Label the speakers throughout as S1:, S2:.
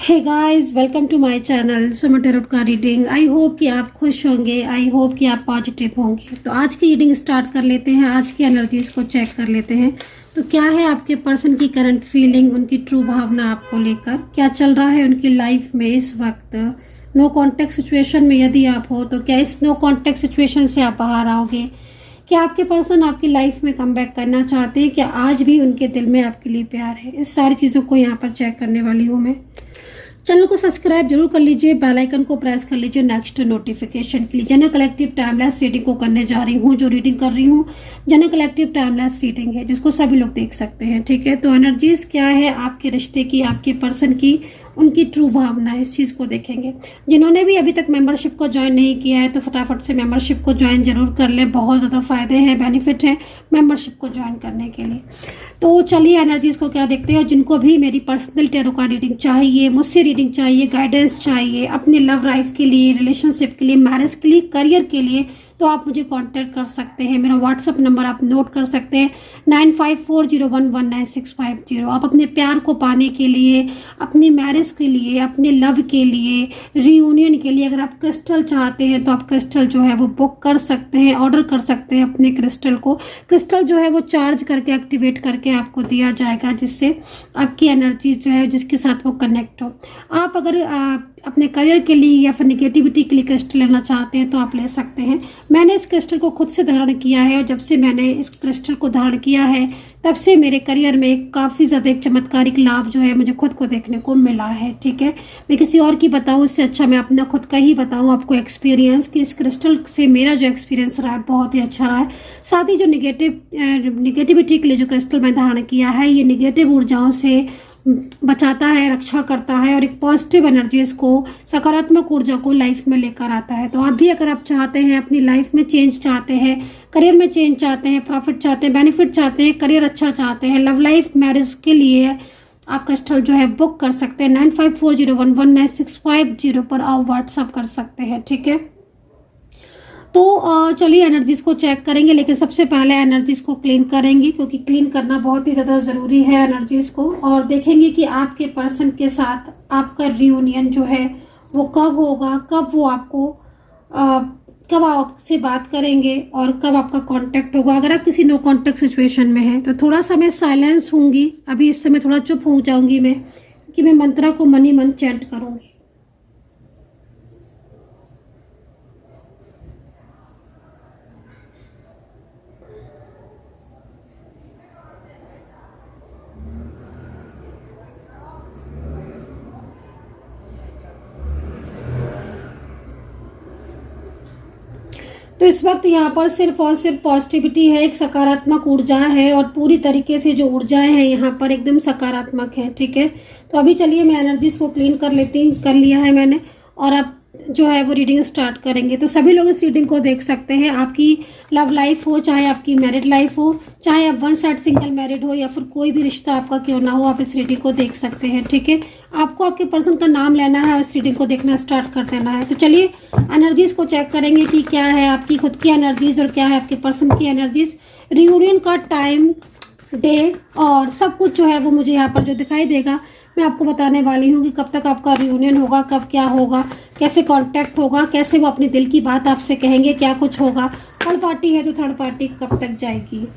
S1: Hey guys, welcome to my channel Suman tarot का reading. I hope कि आप खुश होंगे, आई होप कि आप पॉजिटिव होंगे। तो आज की रीडिंग स्टार्ट कर लेते हैं। आज की एनर्जीज को चेक कर लेते हैं। तो क्या है आपके पर्सन की करंट फीलिंग, उनकी ट्रू भावना आपको लेकर, क्या चल रहा है उनकी लाइफ में इस वक्त। नो कॉन्टेक्ट सिचुएशन में यदि आप हो तो क्या इस नो कॉन्टेक्ट सिचुएशन से आप बाहर आओगे। क्या आपके पर्सन आपकी लाइफ में कम बैक करना चाहते हैं, क्या आज भी उनके दिल में आपके लिए प्यार है। इस सारी चीज़ों को यहाँ पर चेक करने वाली हूँ मैं। चैनल को सब्सक्राइब जरूर कर लीजिए, बेल आइकन को प्रेस कर लीजिए नेक्स्ट नोटिफिकेशन के लिए। जनरल कलेक्टिव टाइमलेस रीडिंग को करने जा रही हूँ। जो रीडिंग कर रही हूँ जनरल कलेक्टिव टाइमलेस रीडिंग है, जिसको सभी लोग देख सकते हैं, ठीक है। तो एनर्जीज क्या है आपके रिश्ते की, आपके पर्सन की, उनकी ट्रू भावना, इस चीज़ को देखेंगे। जिन्होंने भी अभी तक मेंबरशिप को ज्वाइन नहीं किया है तो फटाफट से मेंबरशिप को ज्वाइन जरूर कर लें। बहुत ज़्यादा फायदे हैं, बेनिफिट है मेंबरशिप को ज्वाइन करने के लिए। तो चलिए एनर्जीज को क्या देखते हैं। और जिनको भी मेरी पर्सनल टैरो का रीडिंग चाहिए, मुझसे रीडिंग चाहिए, गाइडेंस चाहिए अपने लव लाइफ के लिए, रिलेशनशिप के लिए, मैरिज के लिए, करियर के लिए, तो आप मुझे कांटेक्ट कर सकते हैं। मेरा व्हाट्सअप नंबर आप नोट कर सकते हैं 9540119650। आप अपने प्यार को पाने के लिए, अपनी मैरिज के लिए, अपने लव के लिए, रियूनियन के लिए अगर आप क्रिस्टल चाहते हैं तो आप क्रिस्टल जो है वो बुक कर सकते हैं, ऑर्डर कर सकते हैं अपने क्रिस्टल को। क्रिस्टल जो है वो चार्ज करके एक्टिवेट करके आपको दिया जाएगा, जिससे आपकी एनर्जी जो है जिसके साथ वो कनेक्ट हो। आप अगर अपने करियर के लिए या फिर निगेटिविटी के लिए क्रिस्टल लेना चाहते हैं तो आप ले सकते हैं। मैंने इस क्रिस्टल को खुद से धारण किया है और जब से मैंने इस क्रिस्टल को धारण किया है तब से मेरे करियर में काफ़ी ज़्यादा एक चमत्कारिक लाभ जो है मुझे खुद को देखने को मिला है, ठीक है। मैं किसी और की बताऊँ इससे अच्छा मैं अपना खुद का ही बताऊँ आपको एक्सपीरियंस, कि इस क्रिस्टल से मेरा जो एक्सपीरियंस रहा है बहुत ही अच्छा रहा है। साथ ही जो निगेटिविटी के लिए जो क्रिस्टल मैं धारण किया है, ये निगेटिव ऊर्जाओं से बचाता है, रक्षा करता है और एक पॉजिटिव एनर्जीज को, सकारात्मक ऊर्जा को लाइफ में लेकर आता है। तो आप भी अगर आप चाहते हैं अपनी लाइफ में चेंज चाहते हैं, करियर में चेंज चाहते हैं, प्रॉफिट चाहते हैं, बेनिफिट चाहते हैं, करियर अच्छा चाहते हैं, लव लाइफ, मैरिज के लिए आप क्रिस्टल जो है बुक कर सकते हैं। 9540119650 पर आप व्हाट्सअप कर सकते हैं, ठीक है। तो चलिए एनर्जीज को चेक करेंगे, लेकिन सबसे पहले एनर्जीज को क्लीन करेंगे, क्योंकि क्लीन करना बहुत ही ज़्यादा ज़रूरी है एनर्जीज को। और देखेंगे कि आपके पर्सन के साथ आपका रियूनियन जो है वो कब होगा, कब वो आपको कब आपसे बात करेंगे और कब आपका कांटेक्ट होगा। अगर आप किसी नो कांटेक्ट सिचुएशन में हैं तो थोड़ा सा मैं साइलेंस होंगी अभी, इस समय थोड़ा चुप हो जाऊंगी मैं, कि मैं मंत्रा को मन ही मन चैंट करूंगी। तो इस वक्त यहाँ पर सिर्फ और सिर्फ पॉजिटिविटी है, एक सकारात्मक ऊर्जा है और पूरी तरीके से जो ऊर्जाएं हैं यहाँ पर एकदम सकारात्मक है, ठीक है। तो अभी चलिए मैं एनर्जीज को क्लीन कर लिया है मैंने, और अब जो है वो रीडिंग स्टार्ट करेंगे। तो सभी लोग इस रीडिंग को देख सकते हैं। आपकी लव लाइफ हो, चाहे आपकी मैरिड लाइफ हो, चाहे आप वन साइड सिंगल मैरिड हो, या फिर कोई भी रिश्ता आपका क्यों ना हो, आप इस रीडिंग को देख सकते हैं, ठीक है। आपको आपके पर्सन का नाम लेना है और इस रीडिंग को देखना स्टार्ट कर देना है। तो चलिए एनर्जीज को चेक करेंगे कि क्या है आपकी खुद की एनर्जीज और क्या है आपके पर्सन की एनर्जीज। रियूनियन का टाइम, डे और सब कुछ जो है वो मुझे यहाँ पर जो दिखाई देगा मैं आपको बताने वाली हूँ कि कब तक आपका रियूनियन होगा, कब क्या होगा, कैसे कांटेक्ट होगा, कैसे वो अपने दिल की बात आपसे कहेंगे, क्या कुछ होगा। थर्ड पार्टी है तो थर्ड पार्टी कब तक जाएगी।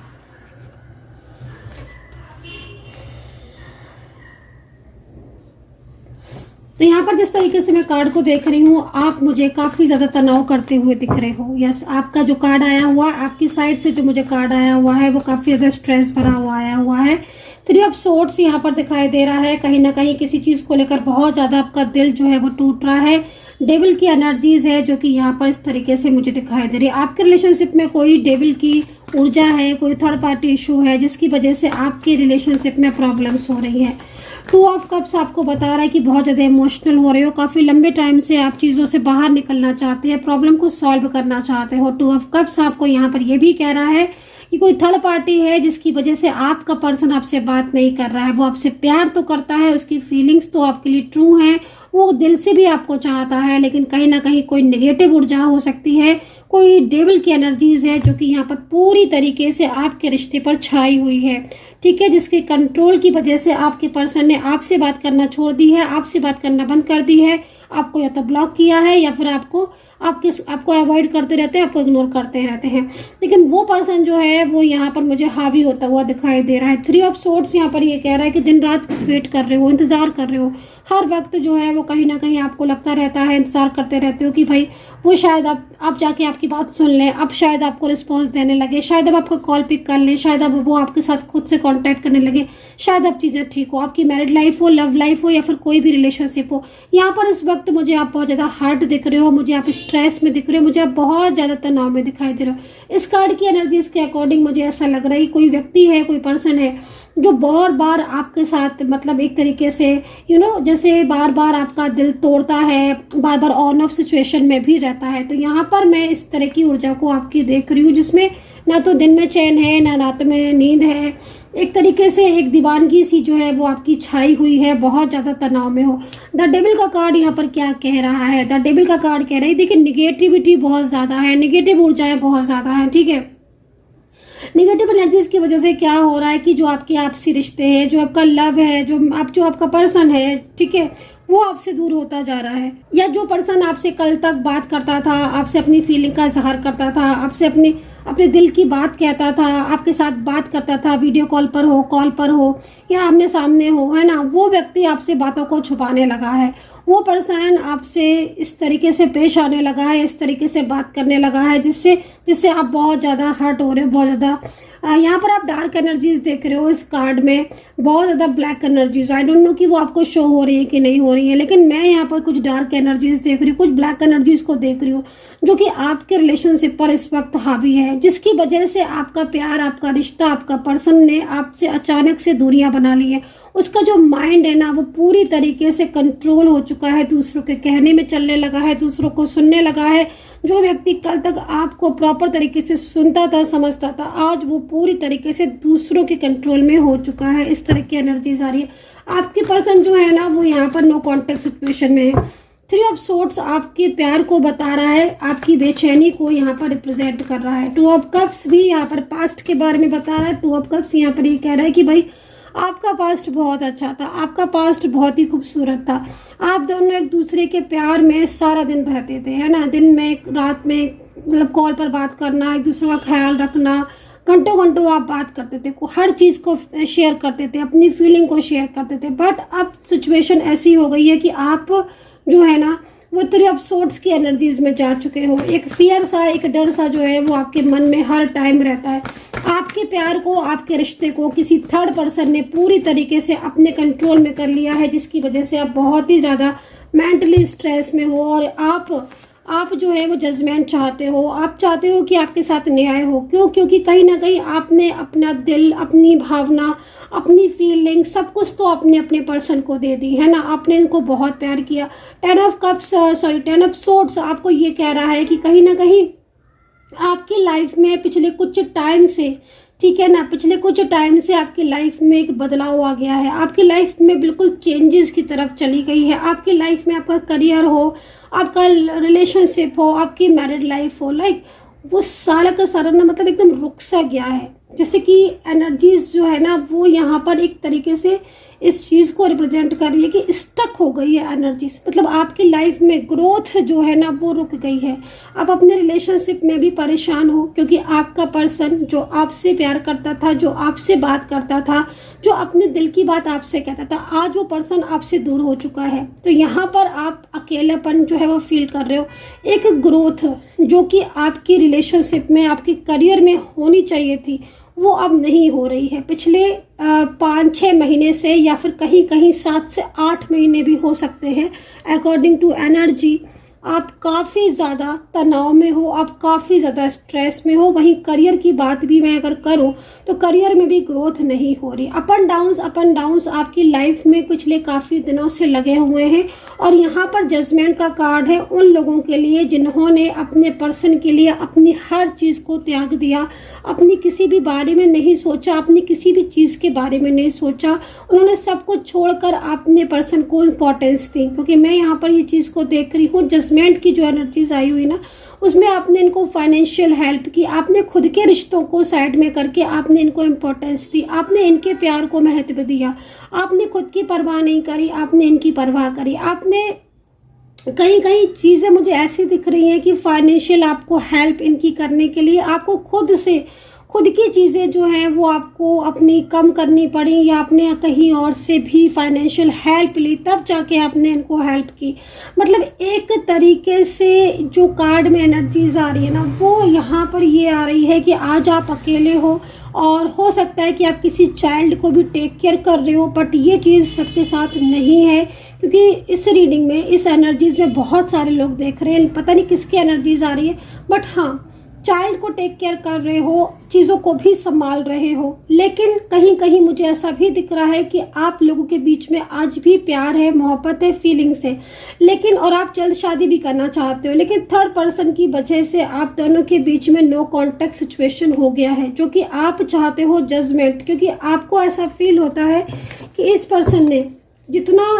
S1: तो यहाँ पर जिस तरीके से मैं कार्ड को देख रही हूँ, आप मुझे काफी ज्यादा तनाव करते हुए दिख रहे हो। यस, आपका जो कार्ड आया हुआ, आपकी साइड से जो मुझे कार्ड आया हुआ है वो काफी ज्यादा स्ट्रेस भरा हुआ आया हुआ है। 3 ऑफ सोर्ड्स यहाँ पर दिखाई दे रहा है। कहीं ना कहीं किसी चीज को लेकर बहुत ज्यादा आपका दिल जो है वो टूट रहा है। डेविल की एनर्जीज है जो कि यहाँ पर इस तरीके से मुझे दिखाई दे रही है। आपके रिलेशनशिप में कोई डेविल की ऊर्जा है, कोई थर्ड पार्टी इशू है जिसकी वजह से आपके रिलेशनशिप में प्रॉब्लम्स हो रही है। 2 ऑफ कप्स आपको बता रहा है कि बहुत ज़्यादा इमोशनल हो रहे हो, काफ़ी लंबे टाइम से आप चीज़ों से बाहर निकलना चाहते हैं, प्रॉब्लम को सॉल्व करना चाहते हो। 2 ऑफ कप्स आपको यहाँ पर यह भी कह रहा है कि कोई थर्ड पार्टी है जिसकी वजह से आपका पर्सन आपसे बात नहीं कर रहा है। वो आपसे प्यार तो करता है, उसकी फीलिंग्स तो आपके लिए ट्रू हैं, वो दिल से भी आपको चाहता है, लेकिन कहीं ना कहीं कोई नेगेटिव ऊर्जा हो सकती है, कोई डेविल की एनर्जीज है जो कि यहाँ पर पूरी तरीके से आपके रिश्ते पर छाई हुई है, ठीक है, जिसके कंट्रोल की वजह से आपके पर्सन ने आपसे बात करना छोड़ दी है, आपसे बात करना बंद कर दी है, आपको या तो ब्लॉक किया है या फिर आपको अवॉइड करते रहते हैं, आपको इग्नोर करते रहते हैं। लेकिन वो पर्सन जो है वो यहाँ पर मुझे हावी होता हुआ दिखाई दे रहा है। 3 ऑफ सोर्ड्स यहाँ पर ये कह रहा है कि दिन रात वेट कर रहे हो, इंतजार कर रहे हो, हर वक्त जो है वो कहीं ना कहीं आपको लगता रहता है, इंतजार करते रहते हो कि भाई वो शायद आप जाके आपकी बात सुन लें, अब शायद आपको रिस्पॉन्स देने लगे, शायद अब आपका कॉल पिक कर ले, शायद अब वो आपके साथ खुद से कांटेक्ट करने लगे, शायद अब चीज़ें ठीक हो, आपकी मैरिड लाइफ हो, लव लाइफ हो या फिर कोई भी रिलेशनशिप हो। यहाँ पर इस वक्त मुझे आप बहुत ज़्यादा हर्ट दिख रहे हो, मुझे आप स्ट्रेस में दिख रहे हो, मुझे आप बहुत ज़्यादा तनाव में दिखाई दे रहे हो। इस कार्ड की एनर्जीज के अकॉर्डिंग मुझे ऐसा लग रहा है कोई व्यक्ति है, कोई पर्सन है जो बहुत बार आपके साथ मतलब एक तरीके से जैसे बार बार आपका दिल तोड़ता है, बार बार ऑन ऑफ सिचुएशन में भी रहता है। तो यहाँ पर मैं इस तरह की ऊर्जा को आपकी देख रही हूँ जिसमें ना तो दिन में चैन है, ना रात में नींद है। एक तरीके से एक दीवानगी सी जो है वो आपकी छाई हुई है, बहुत ज़्यादा तनाव में हो। द डेविल का कार्ड यहाँ पर क्या कह रहा है? द डेविल का कार्ड कह रहा है देखिए निगेटिविटी बहुत ज़्यादा है, निगेटिव ऊर्जाएं बहुत ज़्यादा हैं, ठीक है। निगेटिव एनर्जीज की वजह से क्या हो रहा है कि जो आपके आपसी रिश्ते हैं, जो आपका लव है, जो आपका पर्सन है, ठीक है, वो आपसे दूर होता जा रहा है। या जो पर्सन आपसे कल तक बात करता था, आपसे अपनी फीलिंग का इजहार करता था, आपसे अपने दिल की बात कहता था, आपके साथ बात करता था, वीडियो कॉल पर हो, कॉल पर हो या आमने सामने हो, है ना, वो व्यक्ति आपसे बातों को छुपाने लगा है। वो पर्सन आपसे इस तरीके से पेश आने लगा है, इस तरीके से बात करने लगा है जिससे आप बहुत ज़्यादा हर्ट हो रहे हो, बहुत ज़्यादा। यहाँ पर आप डार्क एनर्जीज देख रहे हो इस कार्ड में, बहुत ज़्यादा black energies. I don't know कि वो आपको शो हो रही है कि नहीं हो रही है, लेकिन मैं यहाँ पर कुछ डार्क एनर्जीज देख रही हूँ, कुछ ब्लैक एनर्जीज को देख रही हूँ जो कि आपके रिलेशनशिप पर इस वक्त हावी है, जिसकी वजह से आपका प्यार, आपका रिश्ता, आपका पर्सन ने आपसे अचानक से दूरियां बना ली है। उसका जो माइंड है ना वो पूरी तरीके से कंट्रोल हो चुका है, दूसरों के कहने में चलने लगा है, दूसरों को सुनने लगा है। जो व्यक्ति कल तक आपको प्रॉपर तरीके से सुनता था, समझता था, आज वो पूरी तरीके से दूसरों के कंट्रोल में हो चुका है। इस तरह की एनर्जीज आ रही है। आपके पर्सन जो है ना वो यहाँ पर नो कॉन्टेक्ट सिचुएशन में है। 3 ऑफ सोर्ड्स आपके प्यार को बता रहा है, आपकी बेचैनी को यहाँ पर रिप्रेजेंट कर रहा है। 2 ऑफ कप्स भी यहाँ पर पास्ट के बारे में बता रहा है। 2 ऑफ कप्स यहाँ पर ये कह रहा है कि भाई आपका पास्ट बहुत अच्छा था, आपका पास्ट बहुत ही खूबसूरत था। आप दोनों एक दूसरे के प्यार में सारा दिन रहते थे, है ना, दिन में रात में मतलब कॉल पर बात करना, एक दूसरे का ख्याल रखना, घंटों घंटों आप बात करते थे, हर चीज़ को शेयर करते थे, अपनी फीलिंग को शेयर करते थे। बट अब सिचुएशन ऐसी हो गई है कि आप जो है ना वो 3 ऑफ सोर्ड्स की एनर्जीज में जा चुके हो। एक फियर सा, एक डर सा जो है वो आपके मन में हर टाइम रहता है। आपके प्यार को, आपके रिश्ते को किसी थर्ड पर्सन ने पूरी तरीके से अपने कंट्रोल में कर लिया है, जिसकी वजह से आप बहुत ही ज़्यादा मेंटली स्ट्रेस में हो। और आप जो है वो जजमेंट चाहते हो, आप चाहते हो कि आपके साथ न्याय हो। क्यों? क्योंकि कहीं ना कहीं आपने अपना दिल, अपनी भावना, अपनी फीलिंग, सब कुछ तो आपने अपने पर्सन को दे दी, है ना, आपने इनको बहुत प्यार किया। 10 ऑफ सोर्ड्स आपको ये कह रहा है कि कहीं ना कहीं आपकी लाइफ में पिछले कुछ टाइम से, ठीक है ना, पिछले कुछ टाइम से आपकी लाइफ में एक बदलाव आ गया है। आपकी लाइफ में बिल्कुल चेंजेस की तरफ चली गई है। आपकी लाइफ में आपका करियर हो, आपका रिलेशनशिप हो, आपकी मैरिड लाइफ हो, लाइक वो सारा का सारा ना मतलब एकदम रुक सा गया है। जैसे कि एनर्जीज जो है ना वो यहाँ पर एक तरीके से इस चीज़ को रिप्रेजेंट कर रही है कि स्टक हो गई है एनर्जीज, मतलब आपकी लाइफ में ग्रोथ जो है ना वो रुक गई है। आप अपने रिलेशनशिप में भी परेशान हो क्योंकि आपका पर्सन जो आपसे प्यार करता था, जो आपसे बात करता था, जो अपने दिल की बात आपसे कहता था, आज वो पर्सन आपसे दूर हो चुका है। तो यहाँ पर आप अकेलापन जो है वो फील कर रहे हो। एक ग्रोथ जो कि आपकी रिलेशनशिप में, आपके करियर में होनी चाहिए थी, वो अब नहीं हो रही है। पिछले 5-6 महीने से या फिर कहीं कहीं 7 से 8 महीने भी हो सकते हैं। अकॉर्डिंग टू एनर्जी आप काफ़ी ज़्यादा तनाव में हो, आप काफ़ी ज़्यादा स्ट्रेस में हो। वहीं करियर की बात भी मैं अगर करूं तो करियर में भी ग्रोथ नहीं हो रही। अप एंड डाउन्स आपकी लाइफ में पिछले काफ़ी दिनों से लगे हुए हैं। और यहाँ पर जजमेंट का कार्ड है उन लोगों के लिए जिन्होंने अपने पर्सन के लिए अपनी हर चीज़ को त्याग दिया, अपनी किसी भी बारे में नहीं सोचा, अपनी किसी भी चीज़ के बारे में नहीं सोचा। उन्होंने सब कुछ छोड़कर अपने पर्सन को इम्पोर्टेंस दी। क्योंकि मैं यहाँ पर ये चीज़ को देख रही हूँ, जजमेंट की जो एनर्जीज आई हुई ना, उसमें आपने इनको फाइनेंशियल हेल्प की, आपने खुद के रिश्तों को साइड में करके आपने इनको इम्पोर्टेंस दी, आपने इनके प्यार को महत्व दिया, आपने खुद की परवाह नहीं करी, आपने इनकी परवाह करी। आपने कई कई चीज़ें मुझे ऐसी दिख रही हैं कि फाइनेंशियल आपको हेल्प इनकी करने के लिए आपको खुद की चीज़ें जो हैं वो आपको अपनी कम करनी पड़ी, या आपने कहीं और से भी फाइनेंशियल हेल्प ली, तब जाके आपने इनको हेल्प की। मतलब एक तरीके से जो कार्ड में एनर्जीज आ रही है ना, वो यहाँ पर ये आ रही है कि आज आप अकेले हो और हो सकता है कि आप किसी चाइल्ड को भी टेक केयर कर रहे हो, बट ये चीज़ सबके साथ नहीं है, क्योंकि इस रीडिंग में, इस एनर्जीज में बहुत सारे लोग देख रहे हैं, पता नहीं किसकी एनर्जीज आ रही है, बट हाँ चाइल्ड को टेक केयर कर रहे हो, चीज़ों को भी संभाल रहे हो, लेकिन कहीं कहीं मुझे ऐसा भी दिख रहा है कि आप लोगों के बीच में आज भी प्यार है, मोहब्बत है, फीलिंग्स है, लेकिन और आप जल्द शादी भी करना चाहते हो, लेकिन थर्ड पर्सन की वजह से आप दोनों के बीच में नो कॉन्टेक्ट सिचुएशन हो गया है, जो कि आप चाहते हो जजमेंट, क्योंकि आपको ऐसा फील होता है कि इस पर्सन ने जितना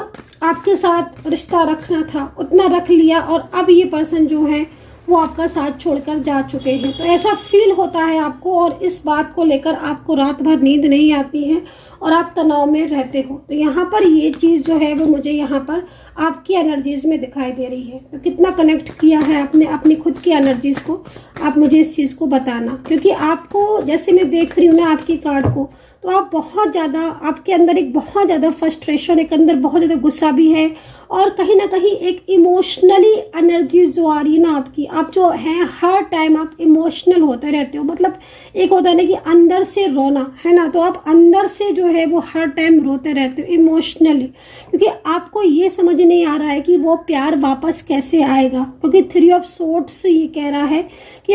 S1: आपके साथ रिश्ता रखना था उतना रख लिया और अब ये पर्सन जो है वो आपका साथ छोड़कर जा चुके हैं। तो ऐसा फील होता है आपको, और इस बात को लेकर आपको रात भर नींद नहीं आती है और आप तनाव में रहते हो। तो यहाँ पर ये चीज़ जो है वो मुझे यहाँ पर आपकी एनर्जीज में दिखाई दे रही है। तो कितना कनेक्ट किया है आपने अपनी खुद की एनर्जीज को, आप मुझे इस चीज़ को बताना, क्योंकि आपको जैसे मैं देख रही हूँ ना आपकी कार्ड को, तो आप बहुत ज़्यादा, आपके अंदर एक बहुत ज़्यादा फ्रस्ट्रेशन, एक अंदर बहुत ज़्यादा गुस्सा भी है, और कहीं ना कहीं एक इमोशनली एनर्जीज जो आ रही है ना आपकी, आप जो हैं हर टाइम आप इमोशनल होते रहते हो। मतलब एक होता है ना कि अंदर से रोना, है ना, तो आप अंदर से जो है वो हर टाइम रोते रहते हो इमोशनली, क्योंकि आपको ये समझ नहीं आ रहा है कि वो प्यार वापस कैसे आएगा, क्योंकि 3 ऑफ सोर्ड्स ये कह रहा है कि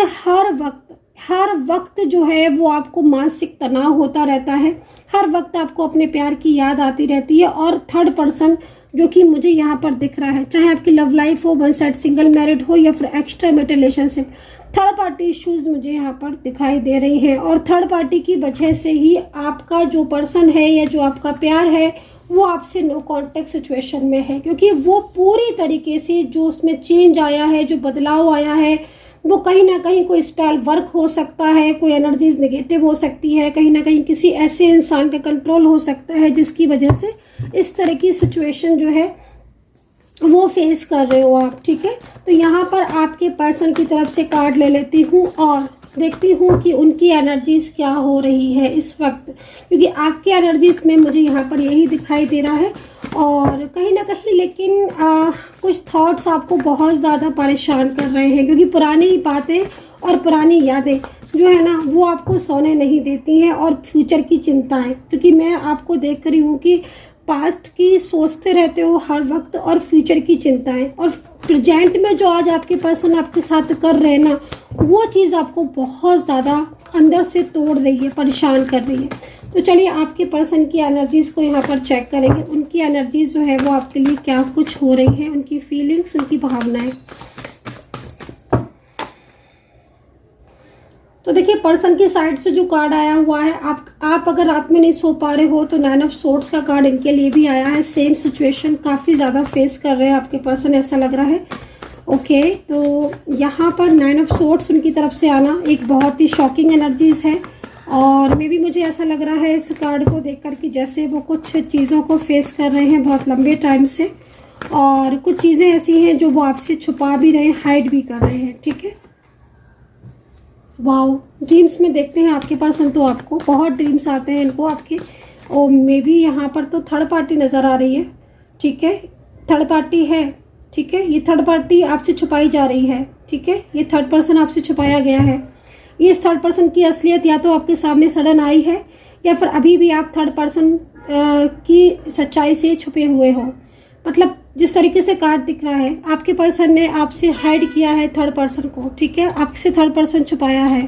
S1: हर वक्त जो है वो आपको मानसिक तनाव होता रहता है, हर वक्त आपको अपने प्यार की याद आती रहती है, और थर्ड पर्सन जो कि मुझे यहाँ पर दिख रहा है, चाहे आपकी लव लाइफ हो, वन साइड सिंगल मैरिड हो या फिर extra marital relationship, third party issues मुझे यहाँ पर दिखाई दे रही हैं, और थर्ड पार्टी की वजह से ही आपका जो पर्सन है या जो आपका प्यार है वो आपसे नो कॉन्टेक्ट सिचुएशन में है, क्योंकि वो पूरी तरीके से जो उसमें चेंज आया है, जो बदलाव आया है, वो कहीं ना कहीं कोई स्पेल वर्क हो सकता है, कोई एनर्जीज नेगेटिव हो सकती है, कहीं ना कहीं किसी ऐसे इंसान का कंट्रोल हो सकता है जिसकी वजह से इस तरह की सिचुएशन जो है वो फेस कर रहे हो आप। ठीक है, तो यहाँ पर आपके पर्सन की तरफ से कार्ड ले लेती हूँ और देखती हूँ कि उनकी एनर्जीज क्या हो रही है इस वक्त, क्योंकि आपकी एनर्जीज में मुझे यहाँ पर यही दिखाई दे रहा है, और कहीं ना कहीं लेकिन कुछ थॉट्स आपको बहुत ज़्यादा परेशान कर रहे हैं, क्योंकि पुरानी बातें और पुरानी यादें जो है ना वो आपको सोने नहीं देती हैं, और फ्यूचर की चिंताएं, क्योंकि मैं आपको देख रही हूँ कि पास्ट की सोचते रहते हो हर वक्त, और फ्यूचर की चिंताएं, और प्रेजेंट में जो आज आपके पर्सन आपके साथ कर रहे हैं ना, वो चीज़ आपको बहुत ज़्यादा अंदर से तोड़ रही है, परेशान कर रही है। तो चलिए आपके पर्सन की एनर्जीज़ को यहाँ पर चेक करेंगे, उनकी एनर्जीज जो है वो आपके लिए क्या कुछ हो रही है, उनकी फीलिंग्स, उनकी भावनाएं। तो देखिए पर्सन की साइड से जो कार्ड आया हुआ है, आप अगर रात में नहीं सो पा रहे हो तो 9 ऑफ सोर्ड्स का कार्ड इनके लिए भी आया है। सेम सिचुएशन काफ़ी ज़्यादा फेस कर रहे हैं आपके पर्सन, ऐसा लग रहा है। ओके, तो यहाँ पर 9 ऑफ सोर्ड्स उनकी तरफ से आना एक बहुत ही शॉकिंग एनर्जीज है, और मे भी मुझे ऐसा लग रहा है इस कार्ड को देख कर कि जैसे वो कुछ चीज़ों को फेस कर रहे हैं बहुत लंबे टाइम से, और कुछ चीज़ें ऐसी हैं जो वो आपसे छुपा भी रहे हैं, हाइड भी कर रहे हैं। ठीक है, वाओ, ड्रीम्स में देखते हैं आपके पर्सन, तो आपको बहुत ड्रीम्स आते हैं इनको आपके, और मे बी यहाँ पर तो थर्ड पार्टी नज़र आ रही है। ठीक है, थर्ड पार्टी है। ठीक है, ये थर्ड पार्टी आपसे छुपाई जा रही है। ठीक है, ये थर्ड पर्सन आपसे छुपाया गया है। ये इस थर्ड पर्सन की असलियत या तो आपके सामने सडन आई है, या फिर अभी भी आप थर्ड पर्सन की सच्चाई से छुपे हुए हो। मतलब जिस तरीके से कार्ड दिख रहा है, आपके पर्सन ने आपसे हाइड किया है थर्ड पर्सन को। ठीक है, आपसे थर्ड पर्सन छुपाया है।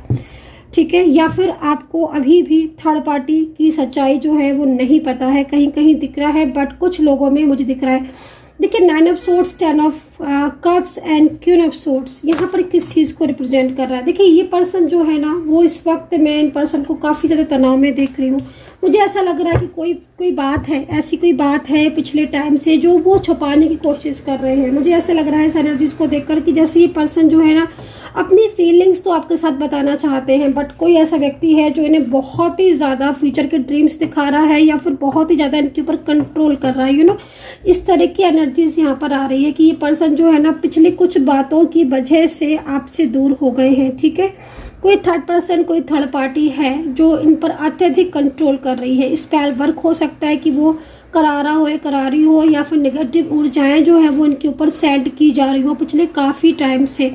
S1: ठीक है, या फिर आपको अभी भी थर्ड पार्टी की सच्चाई जो है वो नहीं पता है, कहीं कहीं दिख रहा है, बट कुछ लोगों में मुझे दिख रहा है। देखिए 9 of swords, 10 of cups and queen of swords यहाँ पर किस चीज़ को रिप्रेजेंट कर रहा है। देखिए ये पर्सन जो है ना, वो इस वक्त मैं इन पर्सन को काफ़ी ज़्यादा तनाव में देख रही हूँ, मुझे ऐसा लग रहा है कि कोई बात है, ऐसी कोई बात है पिछले टाइम से जो वो छुपाने की कोशिश कर रहे हैं। मुझे ऐसा लग रहा है इस एनर्जीज को देखकर कि जैसे ये पर्सन जो है ना अपनी फीलिंग्स तो आपके साथ बताना चाहते हैं, बट कोई ऐसा व्यक्ति है जो इन्हें बहुत ही ज़्यादा फ्यूचर के ड्रीम्स दिखा रहा है या फिर बहुत ही ज़्यादा इनके ऊपर कंट्रोल कर रहा है। इस तरह की एनर्जीज यहाँ पर आ रही है कि ये पर्सन जो है ना पिछली कुछ बातों की वजह से आपसे दूर हो गए हैं। ठीक है, कोई थर्ड पर्सन, कोई थर्ड पार्टी है जो इन पर अत्यधिक कंट्रोल कर रही है। स्पेल वर्क हो सकता है कि वो करारा हो या करारी हो, या फिर नेगेटिव ऊर्जाएं जो है वो इनके ऊपर सेंड की जा रही हो पिछले काफ़ी टाइम से।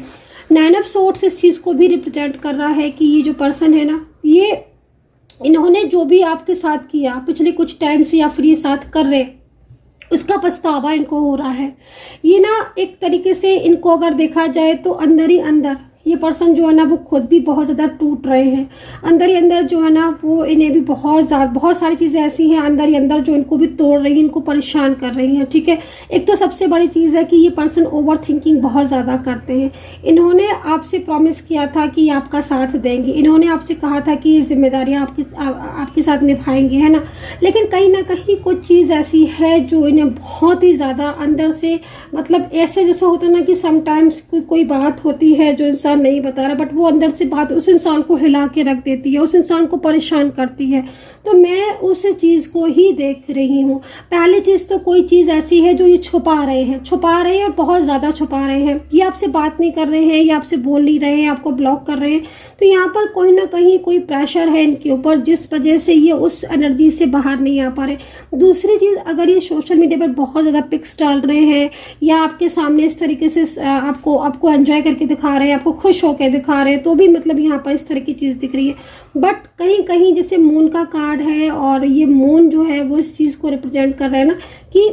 S1: 9 ऑफ सोर्ड्स इस चीज़ को भी रिप्रेजेंट कर रहा है कि ये जो पर्सन है ना, ये इन्होंने जो भी आपके साथ किया पिछले कुछ टाइम से या फिर ये साथ कर रहे, उसका पछतावा इनको हो रहा है। ये ना एक तरीके से इनको अगर देखा जाए तो अंदर ही अंदर ये पर्सन जो है ना वो खुद भी बहुत ज़्यादा टूट रहे हैं। अंदर ही अंदर जो है ना वो इन्हें भी बहुत सारी चीज़ें ऐसी हैं अंदर ही अंदर जो इनको भी तोड़ रही हैं, इनको परेशान कर रही हैं। ठीक है, एक तो सबसे बड़ी चीज़ है कि ये पर्सन ओवर थिंकिंग बहुत ज़्यादा करते हैं। इन्होंने आपसे प्रॉमिस किया था कि आपका साथ देंगे, इन्होंने आपसे कहा था कि ये जिम्मेदारियाँ आपके साथ निभाएंगे, है ना। लेकिन कहीं ना कहीं कुछ चीज़ ऐसी है जो इन्हें बहुत ही ज़्यादा अंदर से, मतलब ऐसे जैसा होता है ना कि समटाइम्स कोई बात होती है जो इंसान नहीं बता रहा, बट वो अंदर से बात उस इंसान को हिला के रख देती है, उस इंसान को परेशान करती है। तो मैं उस चीज़ को ही देख रही हूँ। पहली चीज़ तो कोई चीज़ ऐसी है जो ये छुपा रहे हैं और बहुत ज़्यादा छुपा रहे हैं। ये आपसे बात नहीं कर रहे हैं, ये आपसे बोल नहीं रहे हैं, आपको ब्लॉक कर रहे हैं। तो यहाँ पर कोई ना कहीं कोई प्रेशर है इनके ऊपर जिस वजह से ये उस एनर्जी से बाहर नहीं आ पा रहे। दूसरी चीज़, अगर ये सोशल मीडिया पर बहुत ज़्यादा पिक्स डाल रहे हैं या आपके सामने इस तरीके से आपको एंजॉय करके दिखा रहे हैं, आपको खुश होकर दिखा रहे हैं, तो भी मतलब यहाँ पर इस तरह की चीज़ दिख रही है। बट कहीं कहीं जैसे मून का कार्ड है और ये मून जो है वो इस चीज़ को रिप्रेजेंट कर रहा है ना कि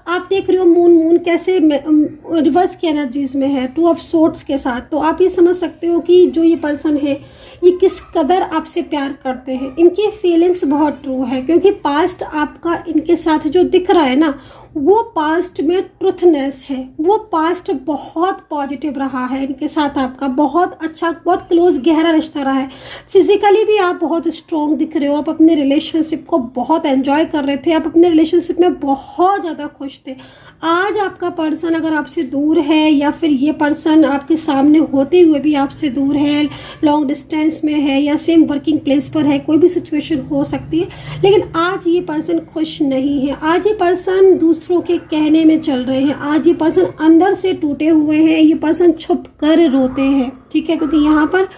S1: आप देख रहे हो मून कैसे रिवर्स की एनर्जीज में है, 2 ऑफ सोर्ड्स के साथ। तो आप ये समझ सकते हो कि जो ये पर्सन है ये किस कदर आपसे प्यार करते हैं। इनकी फीलिंग्स बहुत ट्रू है क्योंकि पास्ट आपका इनके साथ जो दिख रहा है ना वो पास्ट में ट्रुथनेस है, वो पास्ट बहुत पॉजिटिव रहा है इनके साथ, आपका बहुत अच्छा, बहुत क्लोज गहरा रिश्ता रहा है। फिजिकली भी आप बहुत स्ट्रॉन्ग दिख रहे हो, आप अपने रिलेशनशिप को बहुत एंजॉय कर रहे थे, आप अपने रिलेशनशिप में बहुत ज़्यादा खुश थे। आज आपका पर्सन अगर आपसे दूर है या फिर ये पर्सन आपके सामने होते हुए भी आपसे दूर है, लॉन्ग डिस्टेंस में है या सेम वर्किंग प्लेस पर है, कोई भी सिचुएशन हो सकती है, लेकिन आज ये पर्सन खुश नहीं है। आज ये पर्सन दूसरों के कहने में चल रहे हैं, आज ये पर्सन अंदर से टूटे हुए हैं, ये पर्सन छुप कर रोते हैं। ठीक है, क्योंकि यहाँ पर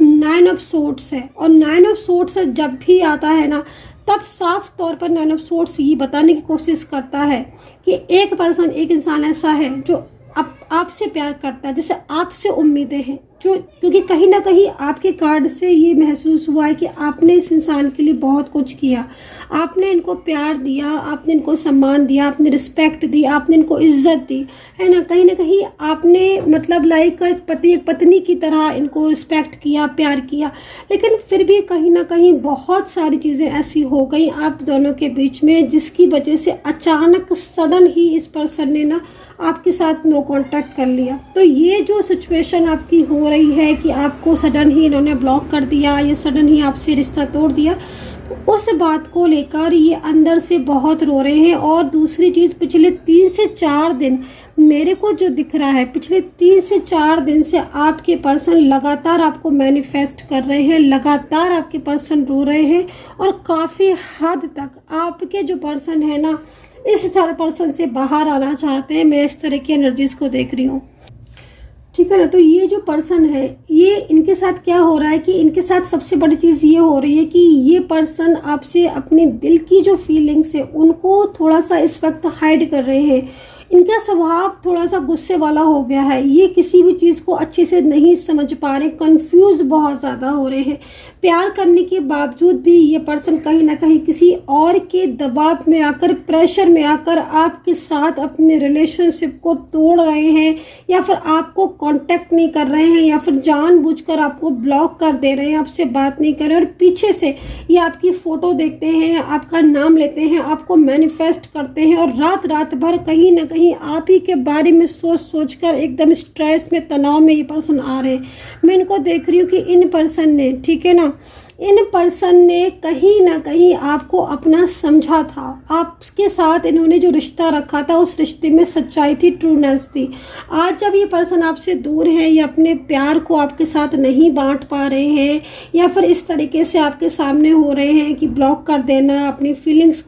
S1: 9 ऑफ सोर्ड्स है और 9 ऑफ सोर्ड्स जब भी आता है ना तब साफ तौर पर 9 ऑफ सोर्ड्स ये बताने की कोशिश करता है कि एक पर्सन, एक इंसान ऐसा है जो आपसे प्यार करता है, जैसे आपसे उम्मीदें हैं, जो क्योंकि कहीं ना कहीं आपके कार्ड से ये महसूस हुआ है कि आपने इस इंसान के लिए बहुत कुछ किया, आपने इनको प्यार दिया, आपने इनको सम्मान दिया, आपने रिस्पेक्ट दी, आपने इनको इज्जत दी, है ना। कहीं आपने मतलब लाइक एक पति एक पत्नी की तरह इनको रिस्पेक्ट किया, प्यार किया, लेकिन फिर भी कहीं ना कहीं बहुत सारी चीज़ें ऐसी हो गई आप दोनों के बीच में जिसकी वजह से अचानक सडन ही इस पर्सन ने ना आपके साथ नो कांटेक्ट कर लिया। तो ये जो सिचुएशन आपकी हो रही है कि आपको सडन ही इन्होंने ब्लॉक कर दिया, ये सडन ही आपसे रिश्ता तोड़ दिया, तो उस बात को लेकर ये अंदर से बहुत रो रहे हैं। और दूसरी चीज़, पिछले 3 से 4 दिन मेरे को जो दिख रहा है, पिछले 3 से 4 दिन से आपके पर्सन लगातार आपको मैनिफेस्ट कर रहे हैं, लगातार आपके पर्सन रो रहे हैं और काफ़ी हद तक आपके जो पर्सन है ना इस थर्ड पर्सन से बाहर आना चाहते हैं। मैं इस तरह की एनर्जीज को देख रही हूँ। ठीक है ना। तो ये जो पर्सन है, ये इनके साथ क्या हो रहा है कि इनके साथ सबसे बड़ी चीज़ ये हो रही है कि ये पर्सन आपसे अपने दिल की जो फीलिंग्स है उनको थोड़ा सा इस वक्त हाइड कर रहे हैं। इनका स्वभाव थोड़ा सा गुस्से वाला हो गया है, ये किसी भी चीज़ को अच्छे से नहीं समझ पा रहे, कंफ्यूज बहुत ज़्यादा हो रहे हैं। प्यार करने के बावजूद भी ये पर्सन कहीं ना कहीं किसी और के दबाव में आकर, प्रेशर में आकर आपके साथ अपने रिलेशनशिप को तोड़ रहे हैं या फिर आपको कांटेक्ट नहीं कर रहे हैं या फिर जानबूझकर आपको ब्लॉक कर दे रहे हैं, आपसे बात नहीं कर रहे और पीछे से ये आपकी फ़ोटो देखते हैं, आपका नाम लेते हैं, आपको मैनिफेस्ट करते हैं और रात भर कहीं ना कहीं आप ही के बारे में सोच कर एकदम स्ट्रेस में, तनाव में ये पर्सन आ रहे हैं। मैं इनको देख रही हूँ कि इन पर्सन ने, ठीक है ना, इन पर्सन ने कहीं ना कहीं आपको अपना समझा था। आपके साथ इन्होंने जो रिश्ता रखा था उस रिश्ते में सच्चाई थी, ट्रूनेस थी। आज जब ये पर्सन आपसे दूर है या अपने प्यार को आपके साथ नहीं बांट पा रहे हैं या फिर इस तरीके से आपके सामने हो रहे हैं कि ब्लॉक कर देना, अपनी फीलिंग्स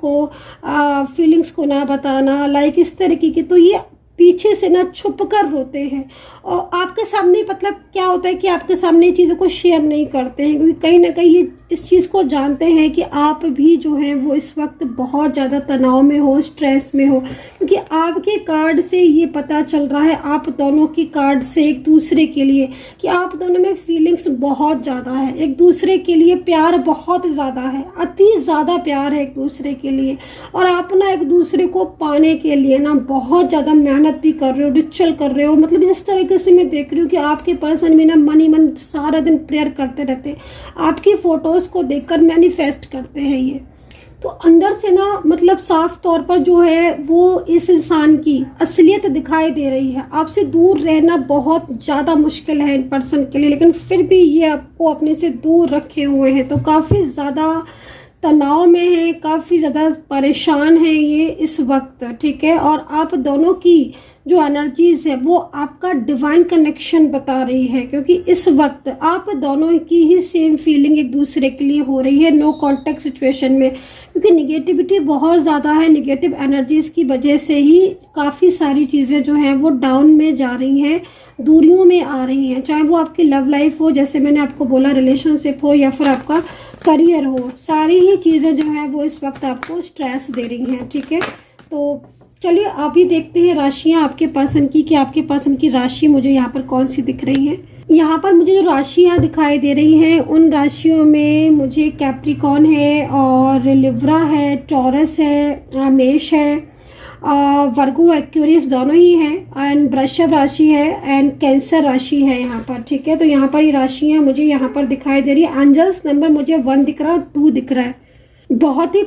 S1: को ना बताना, लाइक इस तरीके की, तो ये पीछे से ना छुप कर रोते हैं और आपके सामने, मतलब क्या होता है कि आपके सामने चीज़ों को शेयर नहीं करते हैं, क्योंकि कहीं ना कहीं ये इस चीज़ को जानते हैं कि आप भी जो है वो इस वक्त बहुत ज़्यादा तनाव में हो, स्ट्रेस में हो, क्योंकि आपके कार्ड से ये पता चल रहा है, आप दोनों की कार्ड से एक दूसरे के लिए, कि आप दोनों में फीलिंग्स बहुत ज़्यादा है, एक दूसरे के लिए प्यार बहुत ज़्यादा है, अति ज़्यादा प्यार है एक दूसरे के लिए। और आप ना एक दूसरे को पाने के लिए ना बहुत ज़्यादा मेहनत भी कर रहे हो, रिचुअल कर रहे हो। मतलब जिस तरीके से मैं देख रही हूँ कि आपके पर्सन भी ना मन सारा दिन प्रेयर करते रहते, आपकी फोटोज को देखकर मैनिफेस्ट करते हैं ये। तो अंदर से ना मतलब साफ तौर पर जो है वो इस इंसान की असलियत दिखाई दे रही है। आपसे दूर रहना बहुत ज़्यादा मुश्किल है इन पर्सन के लिए, लेकिन फिर भी ये आपको अपने से दूर रखे हुए हैं। तो काफ़ी ज़्यादा तनाव में है, काफ़ी ज़्यादा परेशान है ये इस वक्त, ठीक है। और आप दोनों की जो एनर्जीज है वो आपका डिवाइन कनेक्शन बता रही है, क्योंकि इस वक्त आप दोनों की ही सेम फीलिंग एक दूसरे के लिए हो रही है नो कॉन्टेक्ट सिचुएशन में, क्योंकि निगेटिविटी बहुत ज़्यादा है। निगेटिव एनर्जीज की वजह से ही काफ़ी सारी चीज़ें जो हैं वो डाउन में जा रही हैं, दूरियों में आ रही हैं, चाहे वो आपकी लव लाइफ हो, जैसे मैंने आपको बोला रिलेशनशिप हो, या फिर आपका करियर हो। सारी ही चीज़ें जो है वो इस वक्त आपको स्ट्रेस दे रही हैं, ठीक है। तो चलिए अभी देखते हैं राशियां आपके पर्सन की, कि आपके पर्सन की राशि मुझे यहाँ पर कौन सी दिख रही है। यहाँ पर मुझे जो राशियां दिखाई दे रही हैं उन राशियों में मुझे कैप्रिकॉन है और लिब्रा है, टॉरस है, मेष है, वर्गो, एक्वेरियस दोनों ही हैं, एंड वृषभ राशि है एंड कैंसर राशि है यहाँ पर, ठीक है। तो यहाँ पर ये राशियाँ मुझे यहाँ पर दिखाई दे रही है। एंजल्स नंबर मुझे 1 दिख रहा है और 2 दिख रहा है। बहुत ही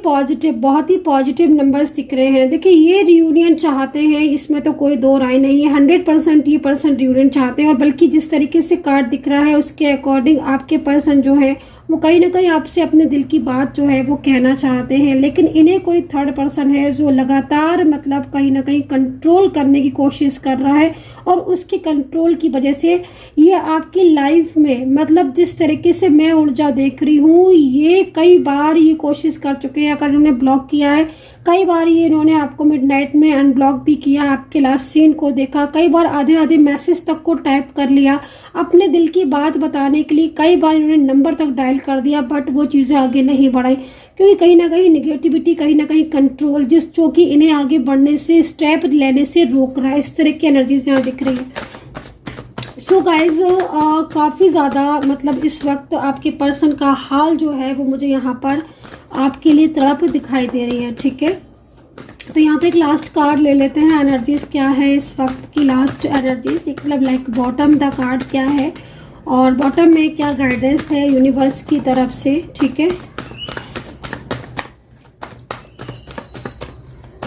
S1: पॉजिटिव नंबर्स दिख रहे हैं। देखिए ये रियूनियन चाहते हैं, इसमें तो कोई दो राय नहीं है, 100% ये पर्सन रियूनियन चाहते हैं। और बल्कि जिस तरीके से कार्ड दिख रहा है उसके अकॉर्डिंग आपके पर्सन जो है वो कहीं ना कहीं आपसे अपने दिल की बात जो है वो कहना चाहते हैं, लेकिन इन्हें कोई थर्ड पर्सन है जो लगातार मतलब कहीं ना कहीं कंट्रोल करने की कोशिश कर रहा है। और उसके कंट्रोल की वजह से ये आपकी लाइफ में, मतलब जिस तरीके से मैं ऊर्जा देख रही हूँ, ये कई बार ये कोशिश कर चुके हैं। अगर उन्होंने ब्लॉक किया है, कई बार ये इन्होंने आपको मिडनाइट में अनब्लॉक भी किया, आपके लास्ट सीन को देखा, कई बार आधे मैसेज तक को टाइप कर लिया अपने दिल की बात बताने के लिए, कई बार इन्होंने नंबर तक डायल कर दिया, बट वो चीज़ें आगे नहीं बढ़ाई, क्योंकि कहीं ना कहीं निगेटिविटी, कहीं ना कहीं कंट्रोल जो कि इन्हें आगे बढ़ने से, स्टेप लेने से रोक रहा है। इस तरह की एनर्जीज यहाँ दिख रही है। सो गाइज काफ़ी ज़्यादा मतलब इस वक्त आपके पर्सन का हाल जो है वो मुझे यहाँ पर आपके लिए तड़प दिखाई दे रही है, ठीक है। तो यहाँ पे एक लास्ट कार्ड ले लेते हैं, एनर्जीज क्या है इस वक्त की, लास्ट एनर्जीज, मतलब लाइक बॉटम द कार्ड क्या है और बॉटम में क्या गाइडेंस है यूनिवर्स की तरफ से, ठीक है।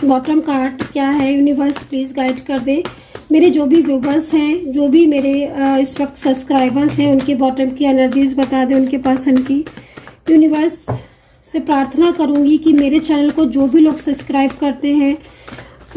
S1: बॉटम कार्ड क्या है, यूनिवर्स प्लीज गाइड कर दे। मेरे जो भी व्यूवर्स हैं, जो भी मेरे इस वक्त सब्सक्राइबर्स हैं, उनके बॉटम की एनर्जीज बता दें, उनके पर्सन की। यूनिवर्स से प्रार्थना करूंगी कि मेरे चैनल को जो भी लोग सब्सक्राइब करते हैं,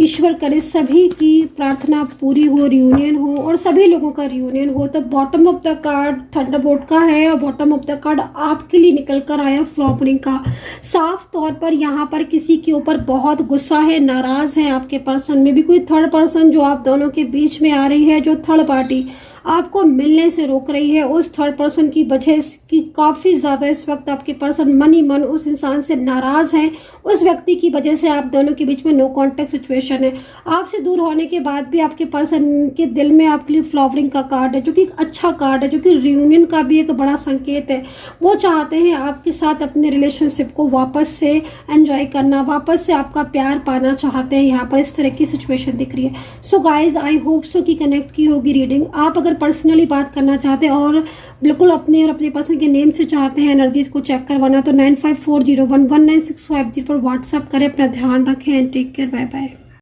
S1: ईश्वर करे सभी की प्रार्थना पूरी हो, रियूनियन हो और सभी लोगों का रियूनियन हो। तो bottom of the card Thunderbolt का है और बॉटम ऑफ द कार्ड आपके लिए निकल कर आया फ्लॉपरिंग का। साफ तौर पर यहाँ पर किसी के ऊपर बहुत गुस्सा है, नाराज है आपके पर्सन में भी, कोई थर्ड पर्सन जो आप दोनों के बीच में आ रही है, जो थर्ड पार्टी आपको मिलने से रोक रही है, उस थर्ड पर्सन की वजह की काफ़ी ज़्यादा इस वक्त आपके पर्सन मन ही मन उस इंसान से नाराज़ है। उस व्यक्ति की वजह से आप दोनों के बीच में नो कॉन्टेक्ट सिचुएशन है। आपसे दूर होने के बाद भी आपके पर्सन के दिल में आपके लिए फ्लावरिंग का कार्ड है, जो कि एक अच्छा कार्ड है, जो कि रियूनियन का भी एक बड़ा संकेत है। वो चाहते हैं आपके साथ अपने रिलेशनशिप को वापस से एंजॉय करना, वापस से आपका प्यार पाना चाहते हैं। यहाँ पर इस तरह की सिचुएशन दिख रही है। So guys I hope so कि कनेक्ट की होगी रीडिंग। आप अगर पर्सनली बात करना चाहते हैं और बिल्कुल अपने और अपने पर्सन के नेम से चाहते हैं एनर्जीज को चेक करवाना, तो 9540119650 पर व्हाट्सएप करें। अपना ध्यान रखें and take care, bye bye.